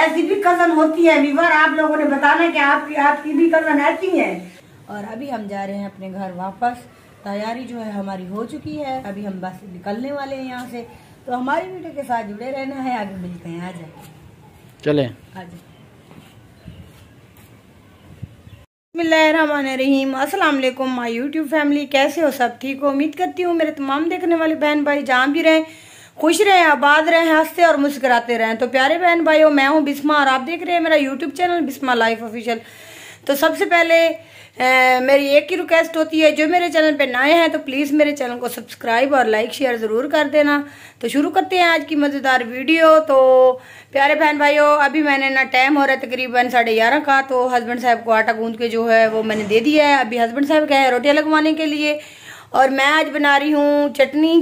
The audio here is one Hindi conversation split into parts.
ऐसी भी कजन होती है व्यूअर, आप लोगों ने बताना कि आपकी भी कजन ऐसी है। और अभी हम जा रहे हैं अपने घर वापस। तैयारी जो है हमारी हो चुकी है, अभी हम बस निकलने वाले हैं यहाँ से। तो हमारी वीडियो के साथ जुड़े रहना है, आगे मिलते हैं। आ जाए, चले आ जाए। बिस्मिल्लाहिर्रहमानिर्रहीम। अस्सलाम वालेकुम माय यूट्यूब फैमिली, कैसे हो सब? ठीक हो? उम्मीद करती हूँ मेरे तमाम देखने वाले बहन भाई जहाँ भी रहें खुश रहें, आबाद रहें, हंसते और मुस्कुराते रहें। तो प्यारे बहन भाइयों, मैं हूँ बिस्मा और आप देख रहे हैं मेरा YouTube channel Bisma life official. तो सबसे पहले मेरी एक ही रिक्वेस्ट होती है, जो मेरे चैनल पे नए हैं तो प्लीज़ मेरे चैनल को सब्सक्राइब और लाइक शेयर ज़रूर कर देना। तो शुरू करते हैं आज की मज़ेदार वीडियो। तो प्यारे बहन भाइयों, अभी मैंने ना टाइम हो रहा है तकरीबन 11:30 का, तो हस्बैंड साहब को आटा गूंद के जो है वो मैंने दे दिया है। अभी हस्बैंड साहब गए हैं रोटियाँ लगवाने के लिए और मैं आज बना रही हूँ चटनी।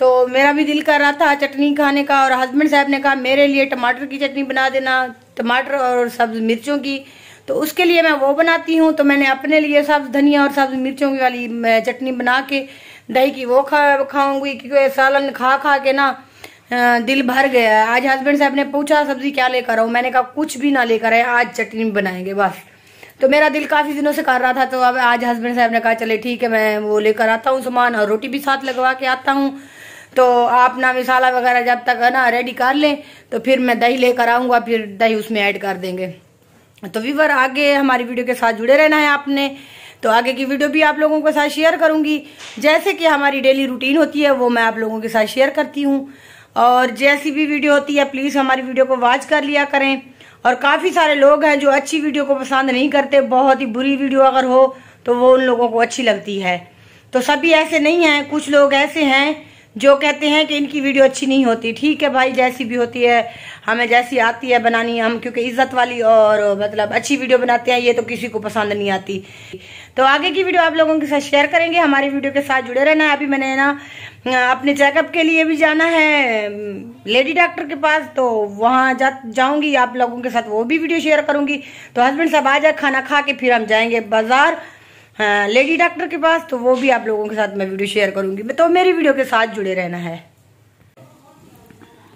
तो मेरा भी दिल कर रहा था चटनी खाने का और हस्बैंड साहब ने कहा मेरे लिए टमाटर की चटनी बना देना, टमाटर और सब्ज मिर्चों की। तो उसके लिए मैं वो बनाती हूँ। तो मैंने अपने लिए सब्ज धनिया और सब्ज मिर्चों की वाली चटनी बना के दही की वो खाऊंगी, क्योंकि सालन खा खा के ना दिल भर गया है। आज हस्बैंड साहब ने पूछा सब्जी क्या लेकर आऊँ, मैंने कहा कुछ भी ना लेकर आए, आज चटनी बनाएंगे बस। तो मेरा दिल काफी दिनों से कर रहा था, तो अब आज हस्बैंड साहब ने कहा चले ठीक है, मैं वो लेकर आता हूँ सामान और रोटी भी साथ लगवा के आता हूँ। तो आप ना मसाला वगैरह जब तक है ना रेडी कर लें, तो फिर मैं दही लेकर आऊँगा, फिर दही उसमें ऐड कर देंगे। तो व्यूअर, आगे हमारी वीडियो के साथ जुड़े रहना है आपने। तो आगे की वीडियो भी आप लोगों के साथ शेयर करूंगी, जैसे कि हमारी डेली रूटीन होती है वो मैं आप लोगों के साथ शेयर करती हूँ। और जैसी भी वीडियो होती है प्लीज़ हमारी वीडियो को वॉच कर लिया करें। और काफ़ी सारे लोग हैं जो अच्छी वीडियो को पसंद नहीं करते, बहुत ही बुरी वीडियो अगर हो तो वो उन लोगों को अच्छी लगती है। तो सभी ऐसे नहीं हैं, कुछ लोग ऐसे हैं जो कहते हैं कि इनकी वीडियो अच्छी नहीं होती। ठीक है भाई, जैसी भी होती है, हमें जैसी आती है बनानी, हम क्योंकि इज्जत वाली और मतलब अच्छी वीडियो बनाते हैं, ये तो किसी को पसंद नहीं आती। तो आगे की वीडियो आप लोगों के साथ शेयर करेंगे, हमारी वीडियो के साथ जुड़े रहना है। अभी मैंने ना अपने चेकअप के लिए भी जाना है लेडी डॉक्टर के पास, तो वहाँ जाऊंगी, आप लोगों के साथ वो भी वीडियो शेयर करूंगी। तो हस्बैंड साहब आ जाए, खाना खा के फिर हम जाएंगे बाजार लेडी डॉक्टर के पास, तो वो भी आप लोगों के साथ मैं वीडियो शेयर करूंगी। तो मेरी वीडियो के साथ जुड़े रहना है।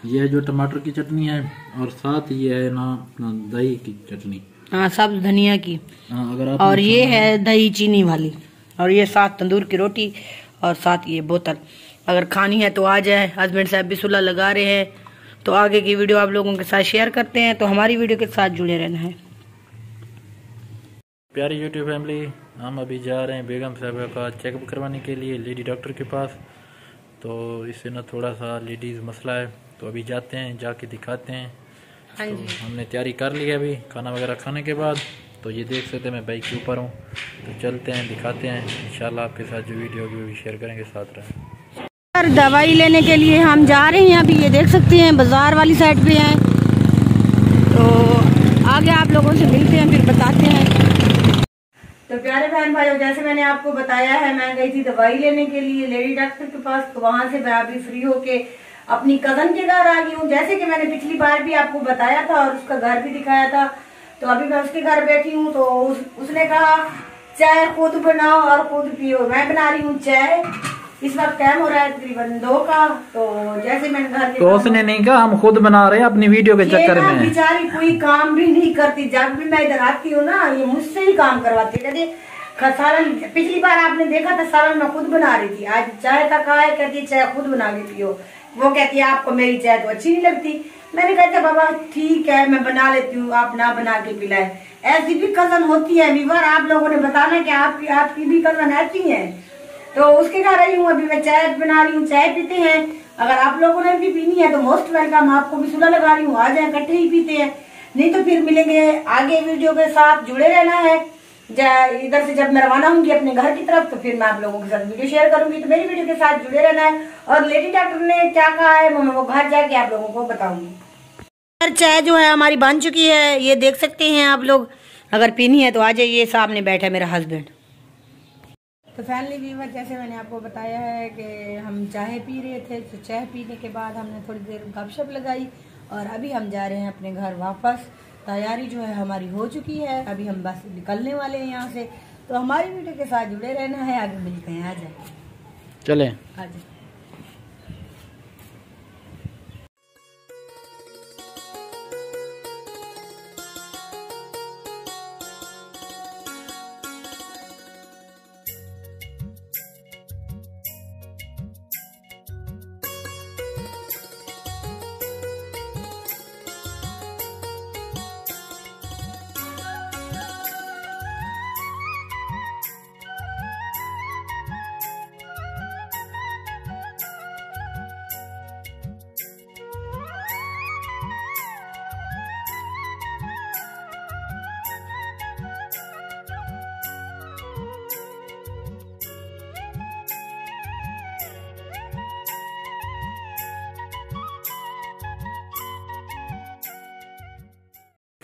ये जो टमाटर की चटनी है और साथ ये है ना अपना दही की चटनी, हाँ सब धनिया की, अगर आप और ये है दही चीनी वाली, और ये साथ तंदूर की रोटी और साथ ये बोतल। अगर खानी है तो आ जाए, हस्बैंड साहब भी सुलह लगा रहे हैं। तो आगे की वीडियो आप लोगों के साथ शेयर करते हैं, तो हमारी वीडियो के साथ जुड़े रहना है। प्यारी यूट्यूब फैमिली, हम अभी जा रहे हैं बेगम साहब का चेकअप करवाने के लिए लेडी डॉक्टर के पास। तो इससे ना थोड़ा सा लेडीज़ मसला है, तो अभी जाते हैं, जाके दिखाते हैं। हाँ तो जी, हमने तैयारी कर ली है अभी खाना वगैरह खाने के बाद। तो ये देख सकते हैं मैं बाइक के ऊपर हूँ, तो चलते हैं दिखाते हैं। इंशाल्लाह आपके साथ जो वीडियो होगी वो भी शेयर करेंगे, साथ रहें। दवाई लेने के लिए हम जा रहे हैं। अभी ये देख सकते हैं बाजार वाली साइड पे हैं, तो आगे आप लोगों से मिलते हैं, फिर बताते हैं। तो प्यारे बहन भाइयों, जैसे मैंने आपको बताया है, मैं गई थी दवाई लेने के लिए लेडी डॉक्टर के पास। तो वहां से मैं अभी फ्री होके अपनी कजन के घर आ गई हूँ, जैसे कि मैंने पिछली बार भी आपको बताया था और उसका घर भी दिखाया था। तो अभी मैं उसके घर बैठी हूँ, तो उसने कहा चाय खुद बनाओ और खुद पियो। मैं बना रही हूँ चाय। इस वक्त टाइम हो रहा है तकरीबन 2 का। तो जैसे मैंने घर, तो उसने नहीं कहा हम खुद बना रहे हैं अपनी वीडियो के चक्कर में। बेचारी कोई काम भी नहीं करती, जब भी मैं इधर आती हूँ ना ये मुझसे ही काम करवाती है। कहती सालन, पिछली बार आपने देखा था सालन मैं खुद बना रही थी, आज चाय का कहा है, कहती चाय खुद बना के पियो। वो कहती है आपको मेरी चाय तो अच्छी नहीं लगती। मैंने कहा बाबा ठीक है मैं बना लेती हूँ, आप ना बना के पिलाए। ऐसी भी कजन होती है व्यूअर, आप लोगों ने बताना कि आपकी भी कजन ऐसी है। तो उसके घर आई हूँ, अभी मैं चाय बना रही हूँ, चाय पीते हैं। अगर आप लोगों ने भी पीनी है तो मोस्ट वेलकम, आपको भी सुलह लगा रही हूँ, आ जाए इकट्ठे ही पीते हैं। नहीं तो फिर मिलेंगे आगे वीडियो के साथ जुड़े रहना है। इधर से जब मैं रवाना होंगी अपने घर की तरफ, तो फिर मैं आप लोगों के साथ वीडियो शेयर करूंगी। तो मेरी वीडियो के साथ जुड़े रहना है। और लेडी डॉक्टर ने क्या कहा है मैं वो घर जाके आप लोगों को बताऊंगी। चाय जो है हमारी बन चुकी है, ये देख सकते हैं आप लोग। अगर पीनी है तो आ जाइए, सामने बैठा है मेरा हस्बैंड। तो फैमिली व्यूअर, जैसे मैंने आपको बताया है कि हम चाय पी रहे थे, तो चाय पीने के बाद हमने थोड़ी देर गपशप लगाई और अभी हम जा रहे हैं अपने घर वापस। तैयारी जो है हमारी हो चुकी है, अभी हम बस निकलने वाले हैं यहाँ से। तो हमारी वीडियो के साथ जुड़े रहना है, आगे मिलते हैं। आ जाए, चले आ जाए।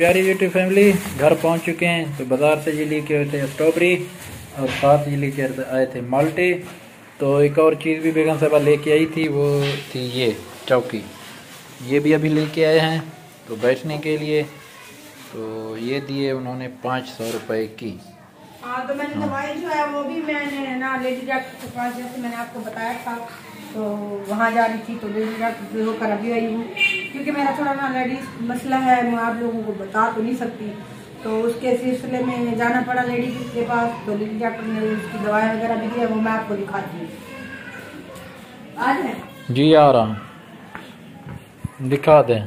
प्यारी यूट्यूब फैमिली घर पहुंच चुके हैं। तो बाजार से ये लेके आए थे स्ट्रॉबेरी और साथ ये लेके आए थे माल्टे। तो एक और चीज़ भी बेगम साहबा लेके आई थी, वो थी ये चौकी। ये भी अभी लेके आए हैं तो बैठने के लिए। तो ये दिए उन्होंने 500 रुपये की। हाँ, तो मैंने दवाई जो है वो भी मैंने ना लेडी डॉक्टर के पास, जैसे मैंने आपको बताया था, तो वहाँ जा रही थी। तो लेडी डॉक्टर से होकर अभी आई हूँ, क्योंकि मेरा थोड़ा ना लेडीज मसला है, मैं आप लोगों को बता तो नहीं सकती। तो उसके सिलसिले में जाना पड़ा लेडी के पास। तो लेडी डॉक्टर ने उसकी दवाई वगैरह भी दी है, वो मैं आपको दिखाती हूँ। आ जाए जी, आ रहा हूँ, दिखा दें।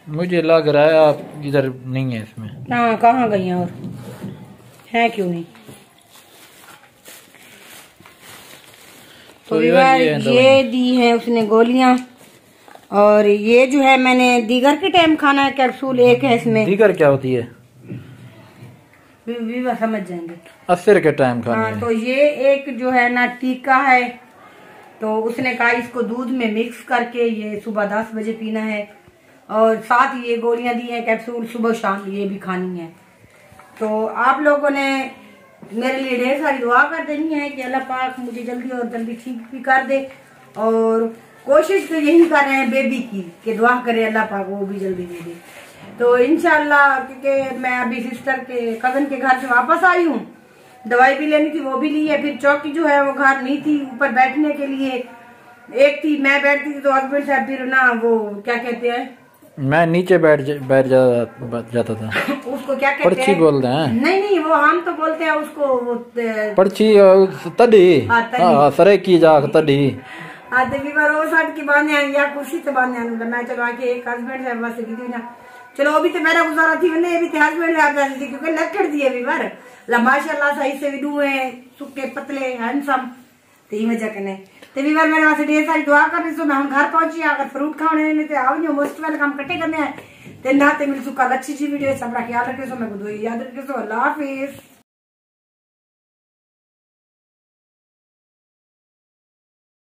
मुझे लग रहा है आप इधर नहीं है इसमें। हाँ, कहाँ गई हैं और है क्यों नहीं। तो ये दी है उसने गोलियां, और ये जो है मैंने दीगर के टाइम खाना है कैप्सूल, एक है इसमें। दीगर क्या होती है? भी समझ जाएंगे। असर के टाइम खाना। हाँ, तो ये एक जो है ना टीका है। तो उसने कहा इसको दूध में मिक्स करके ये सुबह 10 बजे पीना है, और साथ ये गोलियां दी हैं कैप्सूल, सुबह शाम ये भी खानी है। तो आप लोगों ने मेरे लिए ढेर सारी दुआ कर देनी है कि अल्लाह पाक मुझे जल्दी और जल्दी ठीक भी कर दे। और कोशिश तो यही कर रहे हैं बेबी की कि दुआ करे अल्लाह पाक वो भी जल्दी दे दे। तो इंशाल्लाह, क्योंकि मैं अभी सिस्टर के कजन के घर से वापस आई हूँ, दवाई भी लेनी थी वो भी ली है। फिर चौकी जो है वो घर नहीं थी ऊपर बैठने के लिए, एक थी मैं बैठती थी तो हस्बैंड साहब फिर ना वो क्या कहते हैं, मैं नीचे बैठ जाता था। उसको क्या कहते पर्ची हैं? बोलते हैं। नहीं, वो हम तो बोलते हैं उसको वो पर्ची तड़ी। हाँ, सरे की जाक तड़ी। हाँ, तो भी बार वो साइड की बांधे आएंगे या कुर्सी से बांधे आने। मैं चलो आके एक हस्बैंड साहब बस की ना, चलो वो भी तो मेरा गुजारा थी, उन्हें भी हस्बैंड साहब जाती थी, क्योंकि लकड़ दिए भी बार माशाल्लाह सही से भी डूए सुखे पतले हैंडसम। तो ये वजह कने तो भी बार मेरे वास्ते ढेर सारी दुआ करनी। सो मैं हम घर पहुंची, अगर फ्रूट खाने ने तो आओ नहीं, मोस्ट वाले काम कट्टे करने हैं। ते ना ते मिल सुखा अच्छी वीडियो सब ख्याल रखे। सो मैं याद रखे। सो अल्लाह हाफिज।